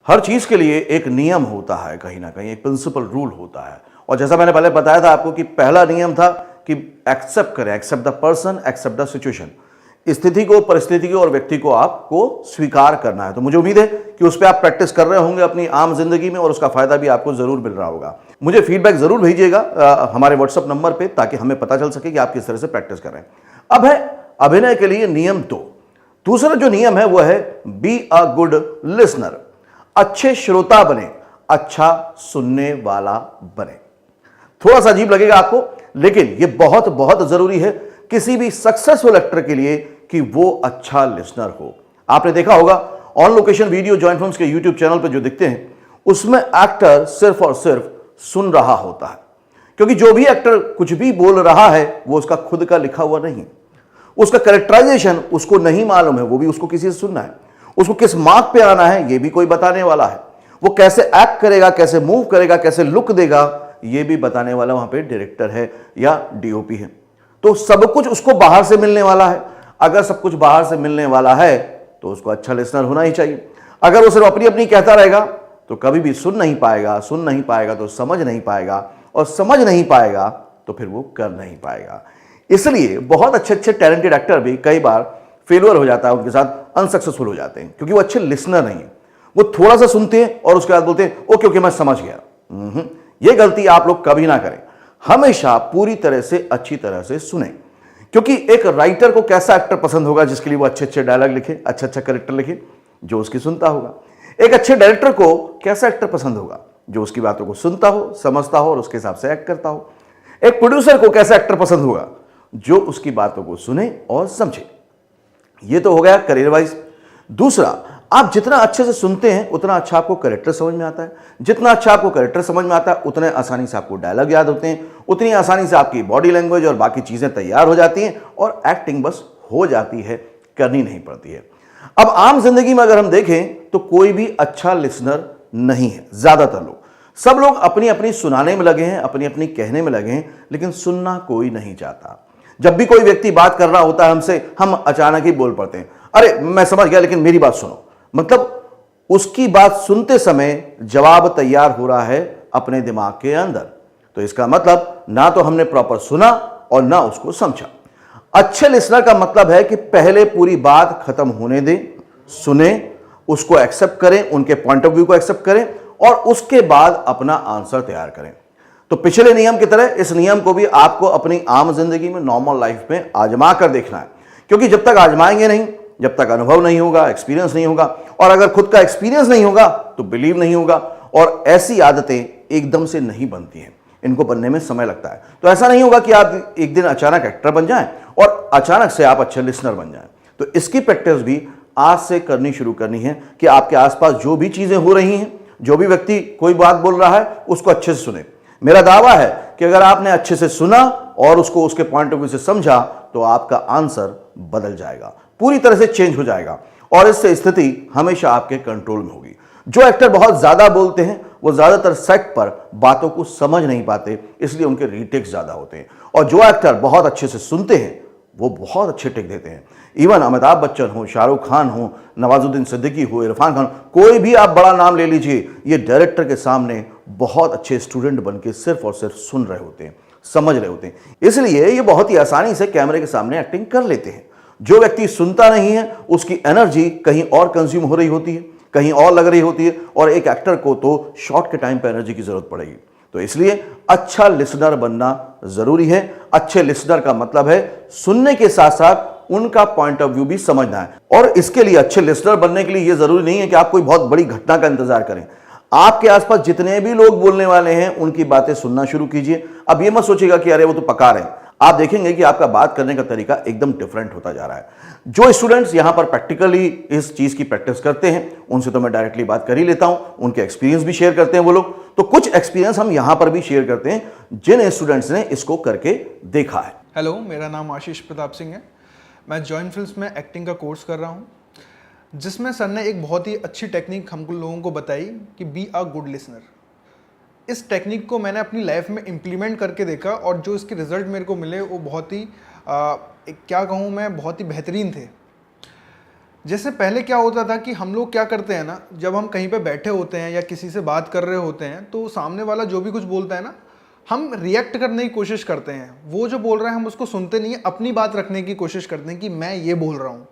हर चीज के लिए एक नियम होता है, कहीं ना कहीं एक प्रिंसिपल रूल होता है। और जैसा मैंने पहले बताया था आपको कि पहला नियम था कि एक्सेप्ट करें, accept the person, accept the situation. स्थिति को, परिस्थिति को और व्यक्ति को आपको स्वीकार करना है। तो मुझे उम्मीद है कि उस पर आप प्रैक्टिस कर रहे होंगे अपनी आम जिंदगी में और उसका फायदा भी आपको जरूर मिल रहा होगा। मुझे फीडबैक जरूर भेजिएगा हमारे व्हाट्सएप नंबर पे, ताकि हमें पता चल सके कि आप किस तरह से प्रैक्टिस कर रहे हैं। अब है अभिनय के लिए नियम 2। दूसरा जो नियम है वो है बी अ गुड लिसनर। अच्छे श्रोता बने, अच्छा सुनने वाला बने। थोड़ा सा अजीब लगेगा आपको, लेकिन यह बहुत बहुत जरूरी है किसी भी सक्सेसफुल एक्टर के लिए कि वो अच्छा लिसनर हो। आपने देखा होगा on location video joint films के यूट्यूब चैनल पर जो दिखते हैं, उसमें एक्टर सिर्फ और सिर्फ सुन रहा होता है। क्योंकि जो भी एक्टर कुछ भी बोल रहा है वो उसका खुद का लिखा हुआ नहीं, उसका कैरेक्टराइजेशन उसको नहीं मालूम है, वो भी उसको किसी से सुनना है। उसको किस मार्क पे आना है ये भी कोई बताने वाला है। वो कैसे एक्ट करेगा, कैसे मूव करेगा, कैसे लुक देगा, ये भी बताने वाला वहां पे डायरेक्टर है या डीओपी है। तो सब कुछ उसको बाहर से मिलने वाला है। अगर सब कुछ बाहर से मिलने वाला है तो उसको अच्छा लिसनर होना ही चाहिए। अगर वो सिर्फ अपनी अपनी कहता रहेगा तो कभी भी सुन नहीं पाएगा, सुन नहीं पाएगा तो समझ नहीं पाएगा, और समझ नहीं पाएगा तो फिर वो कर नहीं पाएगा। इसलिए बहुत अच्छे अच्छे टैलेंटेड एक्टर भी कई बार फेलियर हो जाता है, उनके साथ अनसक्सेसफुल हो जाते हैं, क्योंकि वो अच्छे लिसनर नहीं है। वो थोड़ा सा सुनते हैं और उसके बाद बोलते हैं ओके ओके मैं समझ गया। ये गलती आप लोग कभी ना करें। हमेशा पूरी तरह से अच्छी तरह से सुने, क्योंकि एक राइटर को कैसा एक्टर पसंद होगा जिसके लिए वो अच्छे अच्छे डायलॉग लिखे, अच्छा अच्छा कैरेक्टर लिखे, जो उसकी सुनता होगा। एक अच्छे डायरेक्टर को कैसा एक्टर पसंद होगा, जो उसकी बातों को सुनता हो, समझता हो और उसके हिसाब से एक्ट करता हो। एक प्रोड्यूसर को कैसा एक्टर पसंद होगा, जो उसकी बातों को सुने और समझे। ये तो हो गया करियर वाइज। दूसरा, आप जितना अच्छे से सुनते हैं उतना अच्छा आपको कैरेक्टर समझ में आता है। जितना अच्छा आपको कैरेक्टर समझ में आता है उतने आसानी से आपको डायलॉग याद होते हैं, उतनी आसानी से आपकी बॉडी लैंग्वेज और बाकी चीजें तैयार हो जाती हैं और एक्टिंग बस हो जाती है, करनी नहीं पड़ती है। अब आम जिंदगी में अगर हम देखें तो कोई भी अच्छा लिसनर नहीं है। ज्यादातर लोग, सब लोग अपनी अपनी सुनाने में लगे हैं, अपनी अपनी कहने में लगे हैं, लेकिन सुनना कोई नहीं चाहता। जब भी कोई व्यक्ति बात कर रहा होता है हमसे, हम अचानक ही बोल पड़ते हैं, अरे मैं समझ गया लेकिन मेरी बात सुनो। मतलब उसकी बात सुनते समय जवाब तैयार हो रहा है अपने दिमाग के अंदर। तो इसका मतलब ना तो हमने प्रॉपर सुना और ना उसको समझा। अच्छे लिसनर का मतलब है कि पहले पूरी बात खत्म होने दें, सुने, उसको एक्सेप्ट करें, उनके पॉइंट ऑफ व्यू को एक्सेप्ट करें और उसके बाद अपना आंसर तैयार करें। तो पिछले नियम की तरह इस नियम को भी आपको अपनी आम जिंदगी में, नॉर्मल लाइफ में आजमा कर देखना है। क्योंकि जब तक आजमाएंगे नहीं, जब तक अनुभव नहीं होगा, एक्सपीरियंस नहीं होगा, और अगर खुद का एक्सपीरियंस नहीं होगा तो बिलीव नहीं होगा। और ऐसी आदतें एकदम से नहीं बनती हैं, इनको बनने में समय लगता है। तो ऐसा नहीं होगा कि आप एक दिन अचानक एक्टर बन जाएं और अचानक से आप अच्छे लिसनर बन जाएं। तो इसकी प्रैक्टिस भी आज से करनी शुरू करनी है कि आपके आसपास जो भी चीजें हो रही हैं, जो भी व्यक्ति कोई बात बोल रहा है, उसको अच्छे से सुने। मेरा दावा है कि अगर आपने अच्छे से सुना और उसको उसके पॉइंट ऑफ व्यू से समझा तो आपका आंसर बदल जाएगा, पूरी तरह से चेंज हो जाएगा, और इससे स्थिति हमेशा आपके कंट्रोल में होगी। जो एक्टर बहुत ज्यादा बोलते हैं वो ज्यादातर सेट पर बातों को समझ नहीं पाते, इसलिए उनके रीटेक्स ज्यादा होते हैं। और जो एक्टर बहुत अच्छे से सुनते हैं वो बहुत अच्छे टेक देते हैं। इवन अमिताभ बच्चन हो, शाहरुख खान हो, नवाजुद्दीन सिद्दीकी हो, इरफान खान, कोई भी आप बड़ा नाम ले लीजिए, ये डायरेक्टर के सामने बहुत अच्छे स्टूडेंट बन के सिर्फ और सिर्फ सुन रहे होते हैं, समझ रहे होते हैं। इसलिए ये बहुत ही आसानी से कैमरे के सामने एक्टिंग कर लेते हैं। जो व्यक्ति सुनता नहीं है उसकी एनर्जी कहीं और कंज्यूम हो रही होती है, कहीं और लग रही होती है, और एक एक्टर को तो शॉर्ट के टाइम पर एनर्जी की जरूरत पड़ेगी। तो इसलिए अच्छा लिसनर बनना जरूरी है। अच्छे लिसनर का मतलब है सुनने के साथ साथ उनका पॉइंट ऑफ व्यू भी समझना है। और इसके लिए, अच्छे लिसनर बनने के लिए यह जरूरी नहीं है कि आप कोई बहुत बड़ी घटना का इंतजार करें। आपके आसपास जितने भी लोग बोलने वाले हैं उनकी बातें सुनना शुरू कीजिए। अब ये मत सोचिएगा कि अरे वो तो पका रहे हैं। आप देखेंगे कि आपका बात करने का तरीका एकदम डिफरेंट होता जा रहा है। जो स्टूडेंट्स यहां पर प्रैक्टिकली इस चीज की प्रैक्टिस करते हैं उनसे तो मैं डायरेक्टली बात कर ही लेता हूं, उनके एक्सपीरियंस भी शेयर करते हैं वो लोग। तो कुछ एक्सपीरियंस हम यहां पर भी शेयर करते हैं जिन स्टूडेंट्स ने इसको करके देखा है। हेलो, मेरा नाम आशीष प्रताप सिंह है। मैं जॉइंट फिल्म्स में एक्टिंग का कोर्स कर रहा हूँ, जिसमें सर ने एक बहुत ही अच्छी टेक्निक हम लोगों को बताई कि बी अ गुड लिसनर। इस टेक्निक को मैंने अपनी लाइफ में इम्प्लीमेंट करके देखा और जो इसके रिज़ल्ट मेरे को मिले वो बहुत ही क्या कहूँ मैं, बहुत ही बेहतरीन थे। जैसे पहले क्या होता था कि हम लोग क्या करते हैं ना, जब हम कहीं पे बैठे होते हैं या किसी से बात कर रहे होते हैं तो सामने वाला जो भी कुछ बोलता है ना, हम रिएक्ट करने की कोशिश करते हैं। वो जो बोल रहा है हम उसको सुनते नहीं है, अपनी बात रखने की कोशिश करते हैं कि मैं ये बोल रहा हूँ।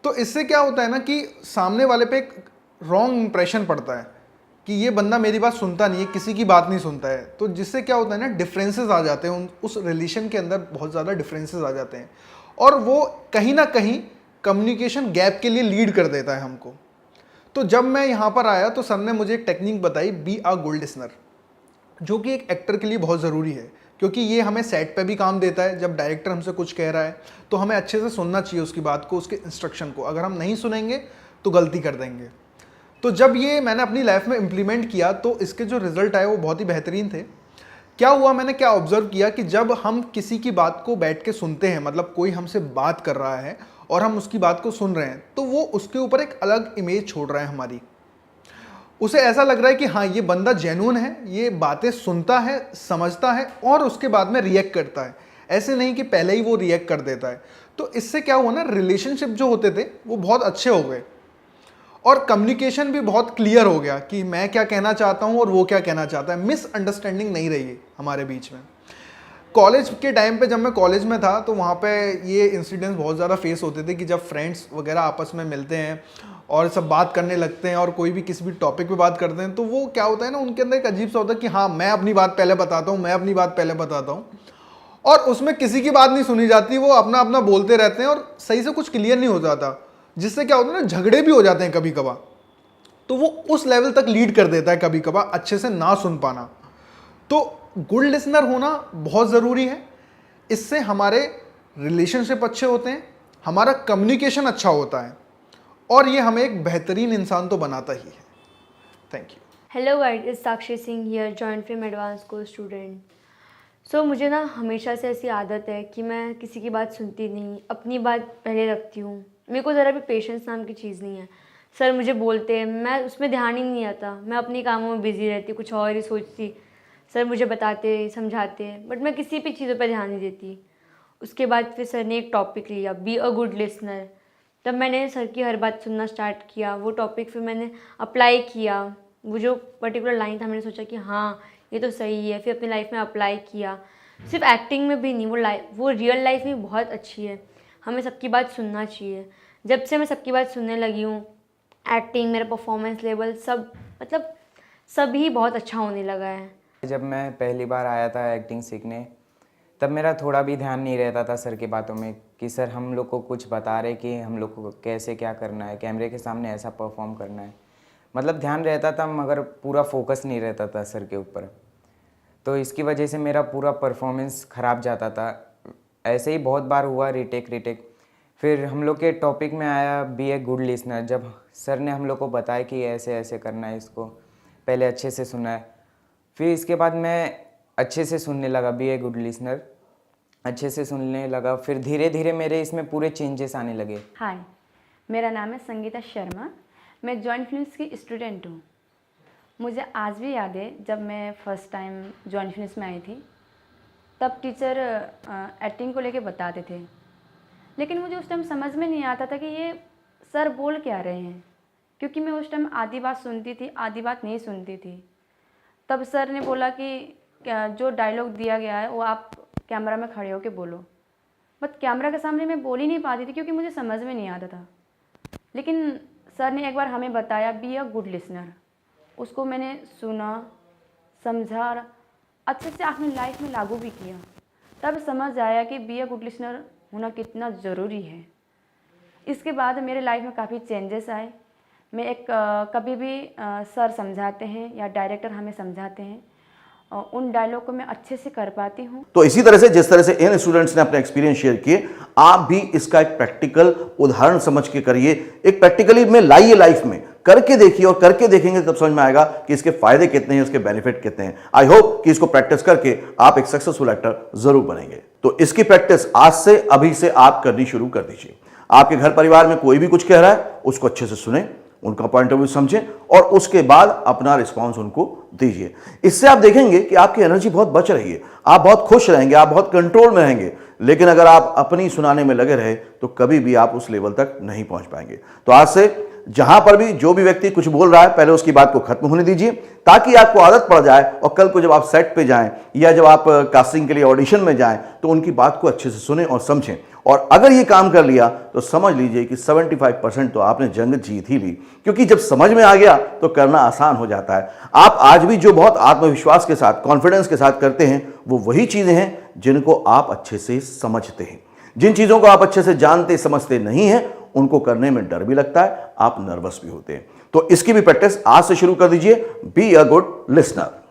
तो इससे क्या होता है ना कि सामने वाले पे एक रॉन्ग इंप्रेशन पड़ता है कि ये बंदा मेरी बात सुनता नहीं है, किसी की बात नहीं सुनता है। तो जिससे क्या होता है ना, डिफरेंसेस आ जाते हैं, उस रिलेशन के अंदर बहुत ज़्यादा डिफरेंसेस आ जाते हैं और वो कहीं ना कहीं कम्युनिकेशन गैप के लिए लीड कर देता है हमको। तो जब मैं यहाँ पर आया तो सर ने मुझे एक टेक्निक बताई, बी अ गुड लिसनर, जो कि एक एक्टर के लिए बहुत ज़रूरी है, क्योंकि ये हमें सेट पे भी काम देता है। जब डायरेक्टर हमसे कुछ कह रहा है तो हमें अच्छे से सुनना चाहिए उसकी बात को, उसके इंस्ट्रक्शन को। अगर हम नहीं सुनेंगे तो गलती कर देंगे। तो जब ये मैंने अपनी लाइफ में इम्प्लीमेंट किया तो इसके जो रिजल्ट आए वो बहुत ही बेहतरीन थे। क्या हुआ, मैंने क्या ऑब्जर्व किया कि जब हम किसी की बात को बैठ के सुनते हैं, मतलब कोई हमसे बात कर रहा है और हम उसकी बात को सुन रहे हैं, तो वो उसके ऊपर एक अलग इमेज छोड़ रहा है हमारी। उसे ऐसा लग रहा है कि हाँ, ये बंदा जेन्युइन है, ये बातें सुनता है, समझता है और उसके बाद में रिएक्ट करता है। ऐसे नहीं कि पहले ही वो रिएक्ट कर देता है। तो इससे क्या हुआ ना, रिलेशनशिप जो होते थे वो बहुत अच्छे हो गए और कम्युनिकेशन भी बहुत क्लियर हो गया कि मैं क्या कहना चाहता हूँ और वो क्या कहना चाहता है। मिसअंडरस्टैंडिंग नहीं रही है हमारे बीच में। कॉलेज के टाइम पे जब मैं कॉलेज में था तो वहाँ पे ये इंसिडेंट्स बहुत ज़्यादा फेस होते थे कि जब फ्रेंड्स वगैरह आपस में मिलते हैं और सब बात करने लगते हैं और कोई भी किसी भी टॉपिक पे बात करते हैं, तो वो क्या होता है ना, उनके अंदर एक अजीब सा होता है कि हाँ, मैं अपनी बात पहले बताता हूँ, मैं अपनी बात पहले बताता हूँ, और उसमें किसी की बात नहीं सुनी जाती। वो अपना अपना बोलते रहते हैं और सही से कुछ क्लियर नहीं हो जाता, जिससे क्या होता है ना, झगड़े भी हो जाते हैं कभी कभार। तो वो उस लेवल तक लीड कर देता है कभी कभार अच्छे से ना सुन पाना। तो गुड लिसनर होना बहुत ज़रूरी है। इससे हमारे रिलेशनशिप अच्छे होते हैं, हमारा कम्युनिकेशन अच्छा होता है और ये हमें एक बेहतरीन इंसान तो बनाता ही है। Thank you. Hello guys, is Sakshi Singh here, joint film advance course student. So मुझे ना हमेशा से ऐसी आदत है कि मैं किसी की बात सुनती नहीं, अपनी बात पहले रखती हूँ। मेरे को ज़रा भी पेशेंस नाम की चीज़ नहीं है। सर मुझे बोलते हैं, मैं उसमें ध्यान ही नहीं आता, मैं अपने कामों में बिजी रहती, कुछ और ही सोचती। सर मुझे बताते, समझाते, बट मैं किसी भी चीज़ों पर ध्यान नहीं देती। उसके बाद फिर सर ने एक टॉपिक लिया, बी अ गुड लिसनर। तब मैंने सर की हर बात सुनना स्टार्ट किया। वो टॉपिक फिर मैंने अप्लाई किया। वो जो पर्टिकुलर लाइन था, मैंने सोचा कि हाँ, ये तो सही है। फिर अपनी लाइफ में अप्लाई किया। सिर्फ एक्टिंग में भी नहीं, वो रियल लाइफ में बहुत अच्छी है। हमें सबकी बात सुनना चाहिए। जब से मैं सबकी बात सुनने लगी हूँ, एक्टिंग, मेरा परफॉर्मेंस लेवल, सब मतलब सभी बहुत अच्छा होने लगा है। जब मैं पहली बार आया था एक्टिंग सीखने, तब मेरा थोड़ा भी ध्यान नहीं रहता था सर की बातों में कि सर हम लोग को कुछ बता रहे कि हम लोग को कैसे क्या करना है, कैमरे के सामने ऐसा परफॉर्म करना है। मतलब ध्यान रहता था मगर पूरा फोकस नहीं रहता था सर के ऊपर। तो इसकी वजह से मेरा पूरा परफॉर्मेंस ख़राब जाता था। ऐसे ही बहुत बार हुआ, रिटेक। फिर हम लोग के टॉपिक में आया बी ए गुड लिसनर। जब सर ने हम लोग को बताया कि ऐसे ऐसे करना है, इसको पहले अच्छे से सुना है, फिर इसके बाद मैं अच्छे से सुनने लगा, बी ए गुड लिसनर अच्छे से सुनने लगा। फिर धीरे धीरे मेरे इसमें पूरे चेंजेस आने लगे। हाय, मेरा नाम है संगीता शर्मा। मैं जॉइंट फिल्म्स की स्टूडेंट हूँ। मुझे आज भी याद है जब मैं फ़र्स्ट टाइम जॉइंट फिल्म्स में आई थी, तब टीचर एक्टिंग को लेके बताते थे, लेकिन मुझे उस टाइम समझ में नहीं आता था कि ये सर बोल क्या रहे हैं, क्योंकि मैं उस टाइम आधी बात सुनती थी, आधी बात नहीं सुनती थी। तब सर ने बोला कि जो डायलॉग दिया गया है वो आप कैमरा में खड़े होकर बोलो। बट कैमरा के सामने मैं बोल ही नहीं पाती थी क्योंकि मुझे समझ में नहीं आता था। लेकिन सर ने एक बार हमें बताया, बी अ गुड लिसनर। उसको मैंने सुना, समझा और अच्छे से अपनी लाइफ में लागू भी किया। तब समझ आया कि बी अ गुड लिसनर होना कितना ज़रूरी है। इसके बाद मेरे लाइफ में काफ़ी चेंजेस आए। मैं कभी भी सर समझाते हैं या डायरेक्टर हमें समझाते हैं, उन डायलॉग को मैं अच्छे से कर पाती हूँ। तो इसी तरह से जिस तरह से इन स्टूडेंट्स ने अपने एक्सपीरियंस शेयर किए, आप भी इसका एक प्रैक्टिकल उदाहरण समझ के करिए, एक प्रैक्टिकली में लाइए, लाइफ में करके देखिए, और करके देखेंगे तब समझ में आएगा कि इसके फायदे कितने हैं, इसके बेनिफिट कितने हैं। आई होप कि इसको प्रैक्टिस करके आप एक सक्सेसफुल एक्टर जरूर बनेंगे। तो इसकी प्रैक्टिस आज से, अभी से आप करनी शुरू कर दीजिए। आपके घर परिवार में कोई भी कुछ कह रहा है, उसको अच्छे से सुने, उनका पॉइंट ऑफ व्यू समझें और उसके बाद अपना रिस्पांस उनको दीजिए। इससे आप देखेंगे कि आपकी एनर्जी बहुत बच रही है, आप बहुत खुश रहेंगे, आप बहुत कंट्रोल में रहेंगे। लेकिन अगर आप अपनी सुनाने में लगे रहे तो कभी भी आप उस लेवल तक नहीं पहुंच पाएंगे। तो आज से जहां पर भी जो भी व्यक्ति कुछ बोल रहा है, पहले उसकी बात को खत्म होने दीजिए, ताकि आपको आदत पड़ जाए और कल को जब आप सेट पे जाएं या जब आप कास्टिंग के लिए ऑडिशन में जाएं तो उनकी बात को अच्छे से सुने और समझें। और अगर ये काम कर लिया तो समझ लीजिए कि 75% तो आपने जंग जीत ही ली, क्योंकि जब समझ में आ गया तो करना आसान हो जाता है। आप आज भी जो बहुत आत्मविश्वास के साथ, कॉन्फिडेंस के साथ करते हैं, वो वही चीजें हैं जिनको आप अच्छे से समझते हैं। जिन चीजों को आप अच्छे से जानते समझते नहीं हैं, उनको करने में डर भी लगता है, आप नर्वस भी होते हैं। तो इसकी भी प्रैक्टिस आज से शुरू कर दीजिए। Be a good listener.